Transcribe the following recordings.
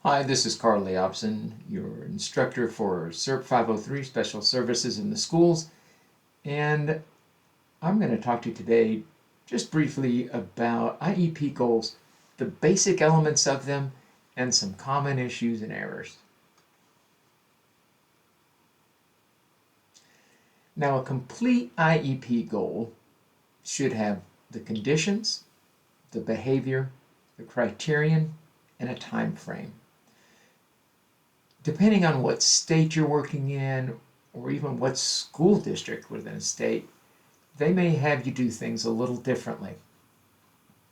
Hi, this is Carl Leobson, your instructor for CERP 503 Special Services in the Schools, and I'm going to talk to you today just briefly about IEP goals, the basic elements of them, and some common issues and errors. Now, a complete IEP goal should have the conditions, the behavior, the criterion, and a time frame. Depending on what state you're working in, or even what school district within a state, they may have you do things a little differently.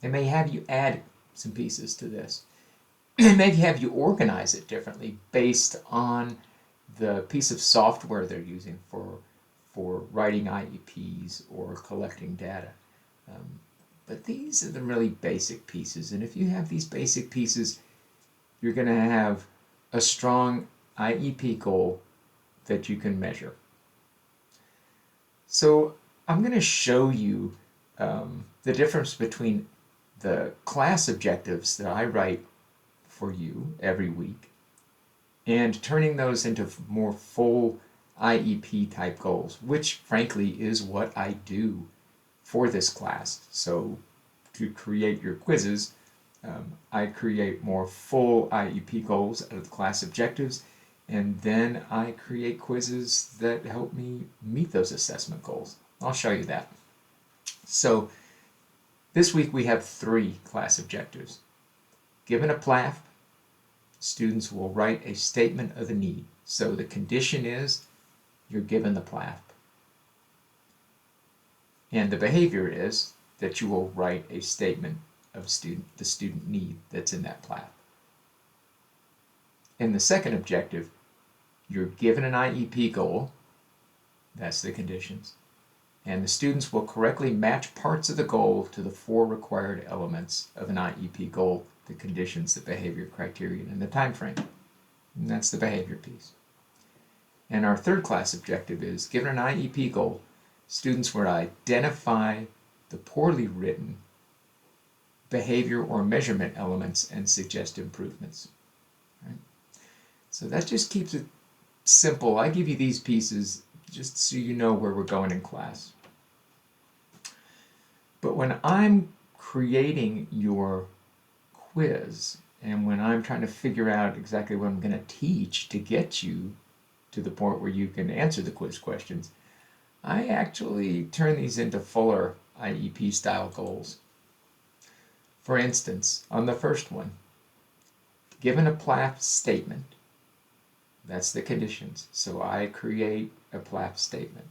They may have you add some pieces to this. They may have you organize it differently based on the piece of software they're using for writing IEPs or collecting data. But these are the really basic pieces, and if you have these basic pieces, you're going to have a strong IEP goal that you can measure. So I'm going to show you the difference between the class objectives that I write for you every week and turning those into more full IEP type goals, which frankly is what I do for this class. So to create your quizzes, I create more full IEP goals out of the class objectives, and then I create quizzes that help me meet those assessment goals. I'll show you that. So this week we have 3 class objectives. Given a PLAF, students will write a statement of the need. So the condition is you're given the PLAF. And the behavior is that you will write a statement of the student need that's in that PLAF. In the second objective, you're given an IEP goal, that's the conditions, and the students will correctly match parts of the goal to the 4 required elements of an IEP goal: the conditions, the behavior, criterion, and the time frame. And that's the behavior piece. And our third class objective is, given an IEP goal, students will identify the poorly written behavior or measurement elements and suggest improvements. Right? So that just keeps it simple. I give you these pieces just so you know where we're going in class. But when I'm creating your quiz and when I'm trying to figure out exactly what I'm going to teach to get you to the point where you can answer the quiz questions, I actually turn these into fuller IEP style goals. For instance, on the first one, given a PLAF statement, that's the conditions. So I create a PLAF statement.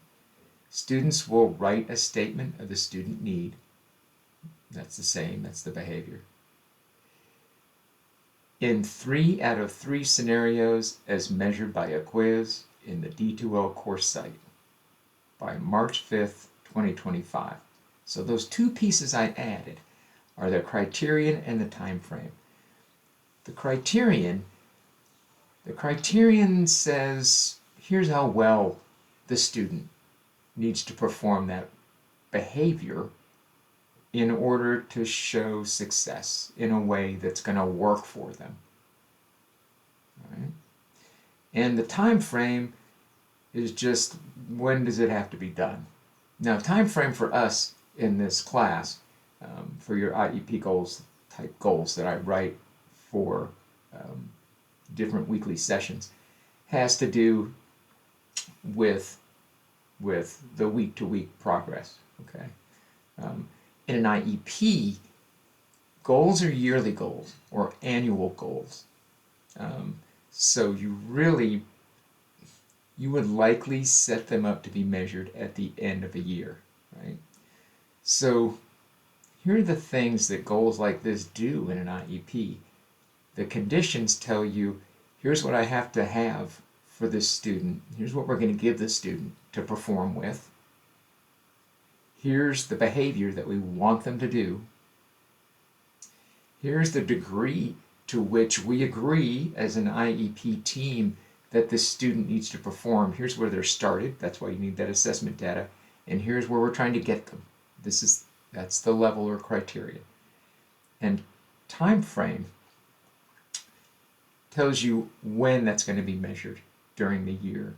Students will write a statement of the student need. That's the same, that's the behavior. In 3 out of 3 scenarios as measured by a quiz in the D2L course site by March 5th, 2025. So those 2 pieces I added are the criterion and the time frame. The criterion says here's how well the student needs to perform that behavior in order to show success in a way that's going to work for them. All right? And the time frame is just when does it have to be done. Now, time frame for us in this class, for your IEP goals type goals that I write for different weekly sessions, has to do with the week-to-week progress. Okay, in an IEP, goals are yearly goals or annual goals. So you would likely set them up to be measured at the end of a year, right? So here are the things that goals like this do in an IEP. The conditions tell you, here's what I have to have for this student. Here's what we're going to give the student to perform with. Here's the behavior that we want them to do. Here's the degree to which we agree as an IEP team that this student needs to perform. Here's where they're started. That's why you need that assessment data. And here's where we're trying to get them. That's the level or criteria. And time frame tells you when that's going to be measured during the year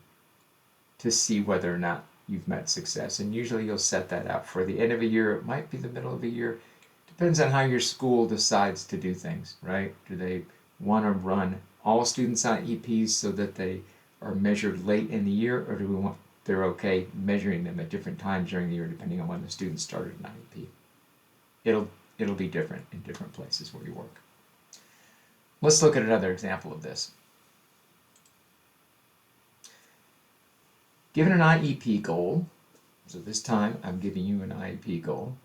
to see whether or not you've met success. And usually you'll set that out for the end of a year. It might be the middle of a year. Depends on how your school decides to do things, right? Do they want to run all students on IEPs so that they are measured late in the year, or do we want they're okay measuring them at different times during the year depending on when the students started an IEP? It'll be different in different places where you work. Let's look at another example of this. Given an IEP goal, so this time I'm giving you an IEP goal,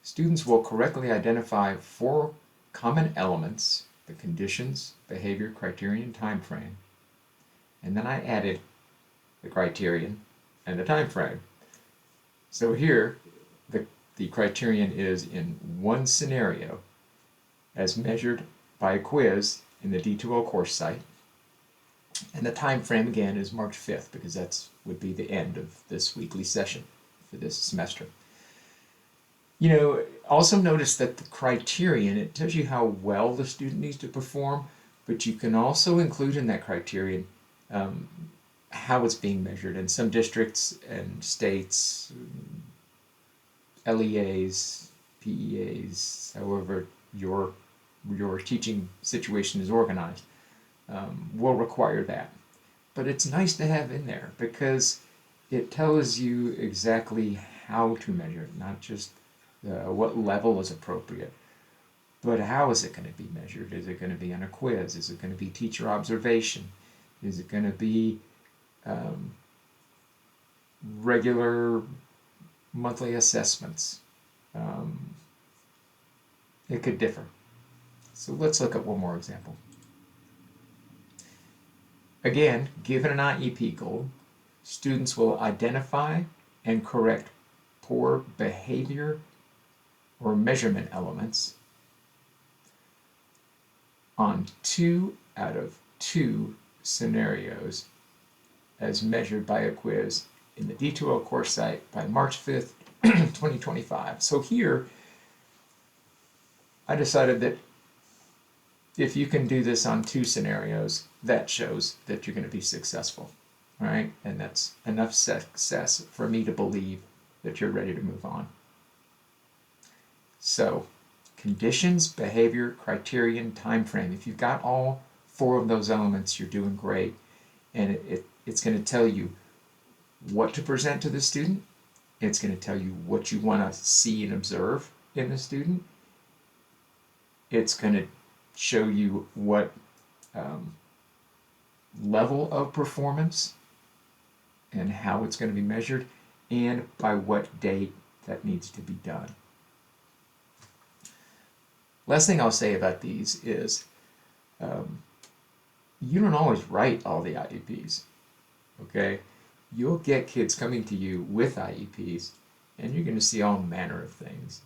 students will correctly identify 4 common elements: the conditions, behavior, criterion, and time frame. And then I added the criterion and the time frame. So here, the criterion is in one scenario as measured by a quiz in the D2L course site. And the time frame again is March 5th, because that would be the end of this weekly session for this semester. Also notice that the criterion, it tells you how well the student needs to perform, but you can also include in that criterion how it's being measured. In some districts and states, LEAs, PEAs, however your teaching situation is organized, will require that. But it's nice to have in there because it tells you exactly how to measure it, not just what level is appropriate, but how is it going to be measured? Is it going to be on a quiz? Is it going to be teacher observation? Is it going to be regular monthly assessments? It could differ. So let's look at one more example. Again, given an IEP goal, students will identify and correct poor behavior or measurement elements on 2 out of 2 scenarios as measured by a quiz in the D2L course site by March 5th, 2025. So here, I decided that if you can do this on 2 scenarios, that shows that you're going to be successful, right? And that's enough success for me to believe that you're ready to move on. So, conditions, behavior, criterion, time frame. If you've got all 4 of those elements, you're doing great. And it's going to tell you what to present to the student. It's going to tell you what you want to see and observe in the student. It's going to show you what level of performance and how it's going to be measured, and by what date that needs to be done. Last thing I'll say about these is you don't always write all the IEPs, okay? You'll get kids coming to you with IEPs, and you're going to see all manner of things.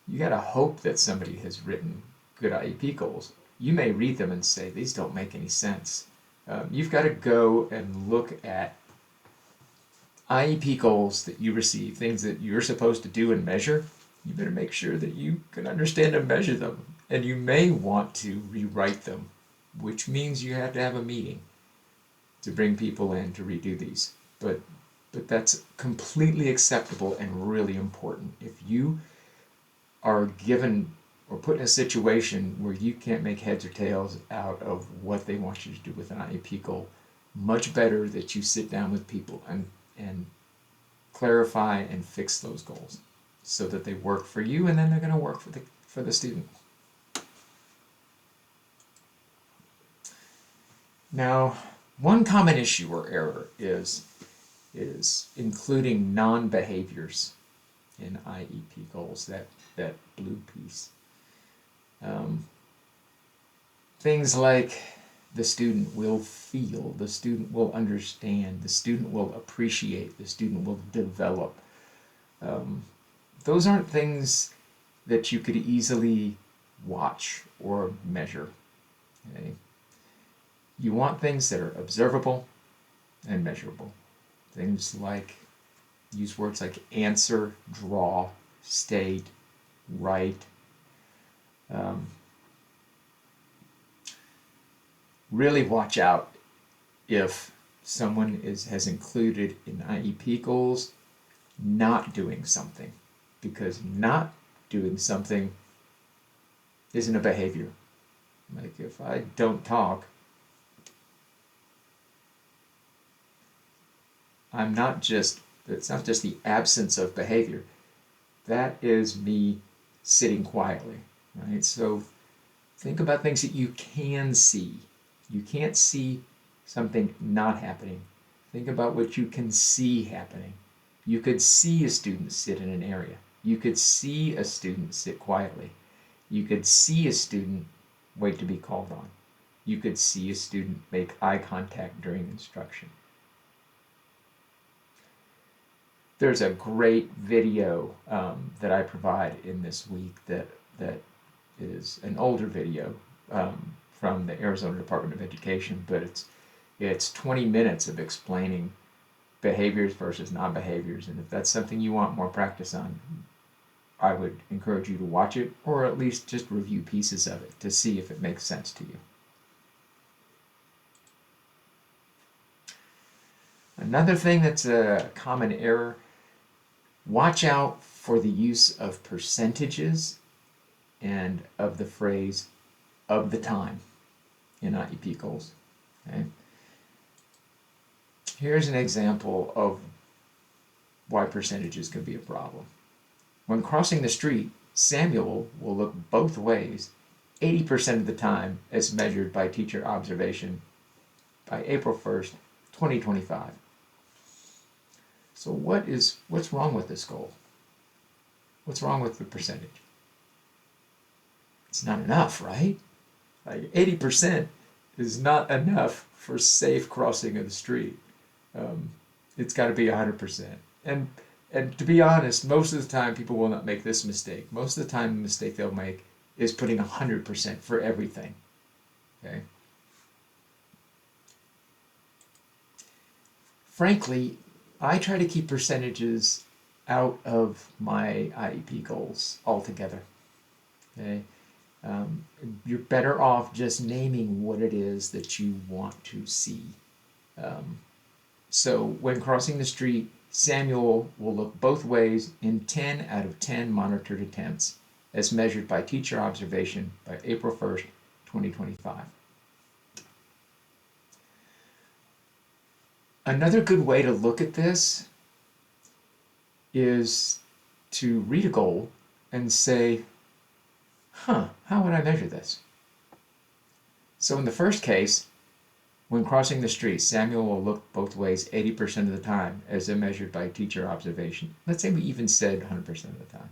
You got to hope that somebody has written good IEP goals. You may read them and say, these don't make any sense. You've got to go and look at IEP goals that you receive, things that you're supposed to do and measure. You better make sure that you can understand and measure them. And you may want to rewrite them, which means you have to have a meeting to bring people in to redo these. But that's completely acceptable and really important. If you are given or put in a situation where you can't make heads or tails out of what they want you to do with an IEP goal, much better that you sit down with people and clarify and fix those goals so that they work for you, and then they're going to work for the student. Now, one common issue or error is including non-behaviors in IEP goals, that blue piece. Things like the student will feel, the student will understand, the student will appreciate, the student will develop. Those aren't things that you could easily watch or measure. Okay? You want things that are observable and measurable. Things like, use words like answer, draw, state, write. really watch out if someone has included in IEP goals not doing something, because not doing something isn't a behavior. Like if I don't talk, it's not just the absence of behavior. That is me sitting quietly, right? So think about things that you can see. You can't see something not happening. Think about what you can see happening. You could see a student sit in an area. You could see a student sit quietly. You could see a student wait to be called on. You could see a student make eye contact during instruction. There's a great video that I provide in this week that is an older video from the Arizona Department of Education, but it's 20 minutes of explaining behaviors versus non-behaviors, and if that's something you want more practice on, I would encourage you to watch it, or at least just review pieces of it to see if it makes sense to you. Another thing that's a common error, watch out for the use of percentages and of the phrase of the time in IEP goals. Okay? Here's an example of why percentages can be a problem. When crossing the street, Samuel will look both ways 80% of the time as measured by teacher observation by April 1st, 2025. So what's wrong with this goal? What's wrong with the percentage? It's not enough, right? Like 80% is not enough for safe crossing of the street. It's got to be 100%. And to be honest, most of the time people will not make this mistake. Most of the time the mistake they'll make is putting 100% for everything. Okay? Frankly, I try to keep percentages out of my IEP goals altogether. Okay? You're better off just naming what it is that you want to see. So when crossing the street, Samuel will look both ways in 10 out of 10 monitored attempts as measured by teacher observation by April 1st, 2025. Another good way to look at this is to read a goal and say, how would I measure this? So in the first case, when crossing the street, Samuel will look both ways 80% of the time as measured by teacher observation. Let's say we even said 100% of the time.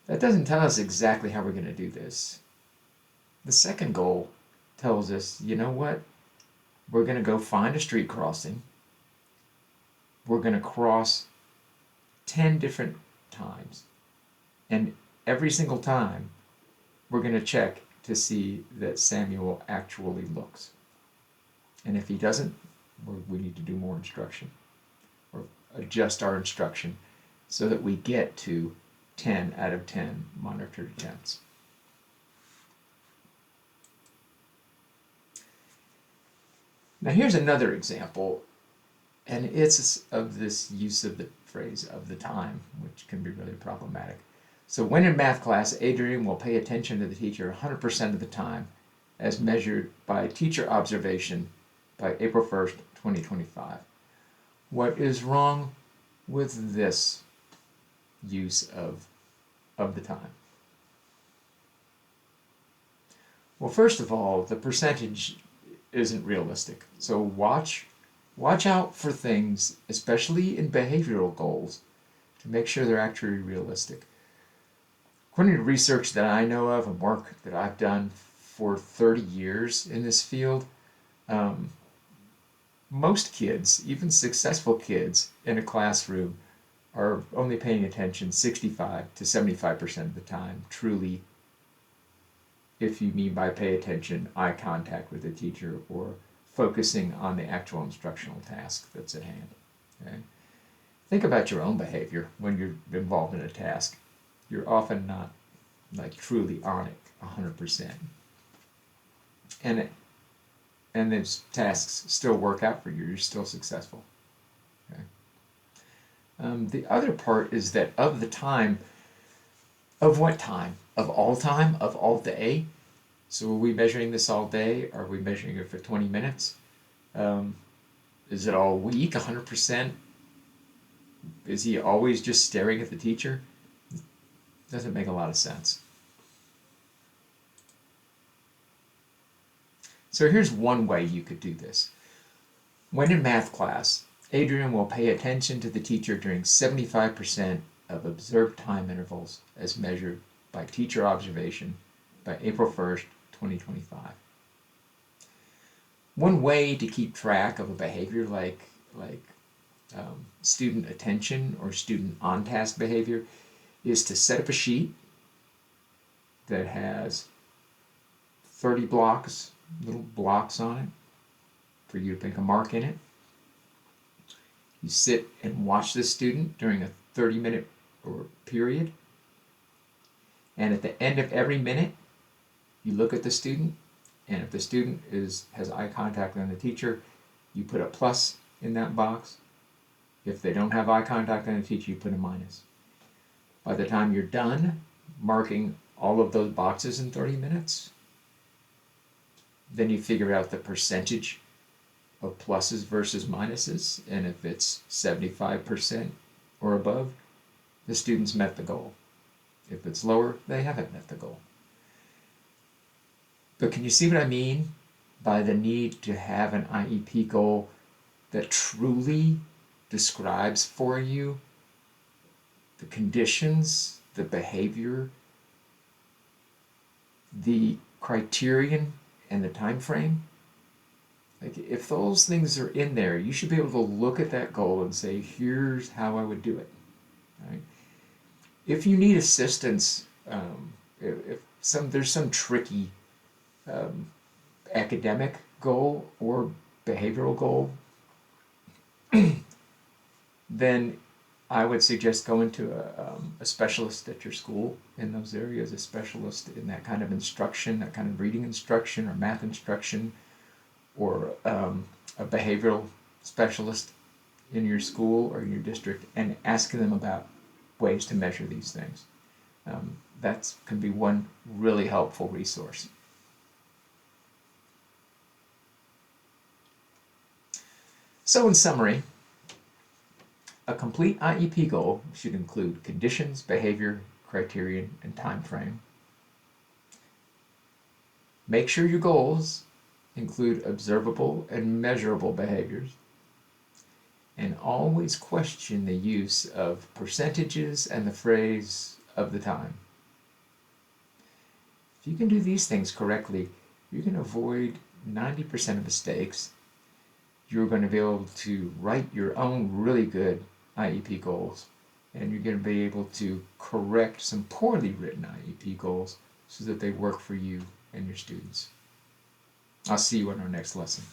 That doesn't tell us exactly how we're going to do this. The second goal tells us, you know what? We're going to go find a street crossing. We're going to cross 10 different times. And every single time, we're going to check to see that Samuel actually looks. And if he doesn't, we need to do more instruction or adjust our instruction so that we get to 10 out of 10 monitored attempts. Now here's another example, and it's of this use of the phrase of the time, which can be really problematic. So when in math class, Adrian will pay attention to the teacher 100% of the time as measured by teacher observation by April 1st, 2025. What is wrong with this use of the time? Well, first of all, the percentage isn't realistic. So watch out for things, especially in behavioral goals, to make sure they're actually realistic. According to research that I know of and work that I've done for 30 years in this field, most kids, even successful kids in a classroom, are only paying attention 65 to 75% of the time, truly, if you mean by pay attention, eye contact with the teacher or focusing on the actual instructional task that's at hand. Okay? Think about your own behavior when you're involved in a task. You're often not like truly on it 100%. And and those tasks still work out for you. You're still successful. Okay? The other part is that of the time, of what time? Of all day? So are we measuring this all day? Are we measuring it for 20 minutes? Um, is it all week, 100%? Is he always just staring at the teacher? Doesn't make a lot of sense. So here's one way you could do this. When in math class, Adrian will pay attention to the teacher during 75% of observed time intervals as measured by teacher observation by April 1st, 2025. One way to keep track of a behavior like student attention or student on-task behavior is to set up a sheet that has 30 blocks, little blocks on it, for you to pick a mark in it. You sit and watch the student during a 30-minute period, and at the end of every minute, you look at the student, and if the student has eye contact with the teacher, you put a plus in that box. If they don't have eye contact with the teacher, you put a minus. By the time you're done marking all of those boxes in 30 minutes, then you figure out the percentage of pluses versus minuses, and if it's 75% or above, the students met the goal. If it's lower, they haven't met the goal. But can you see what I mean by the need to have an IEP goal that truly describes for you the conditions, the behavior, the criterion, and the time frame? Like, if those things are in there, you should be able to look at that goal and say, here's how I would do it. Right? If you need assistance, if there's some tricky academic goal or behavioral goal, then I would suggest going to a specialist at your school in those areas, a specialist in that kind of instruction, that kind of reading instruction or math instruction, or a behavioral specialist in your school or in your district, and asking them about ways to measure these things. That can be one really helpful resource. So in summary, a complete IEP goal should include conditions, behavior, criterion, and time frame. Make sure your goals include observable and measurable behaviors. And always question the use of percentages and the phrase of the time. If you can do these things correctly, you can avoid 90% of mistakes. You're going to be able to write your own really good IEP goals, and you're going to be able to correct some poorly written IEP goals so that they work for you and your students. I'll see you in our next lesson.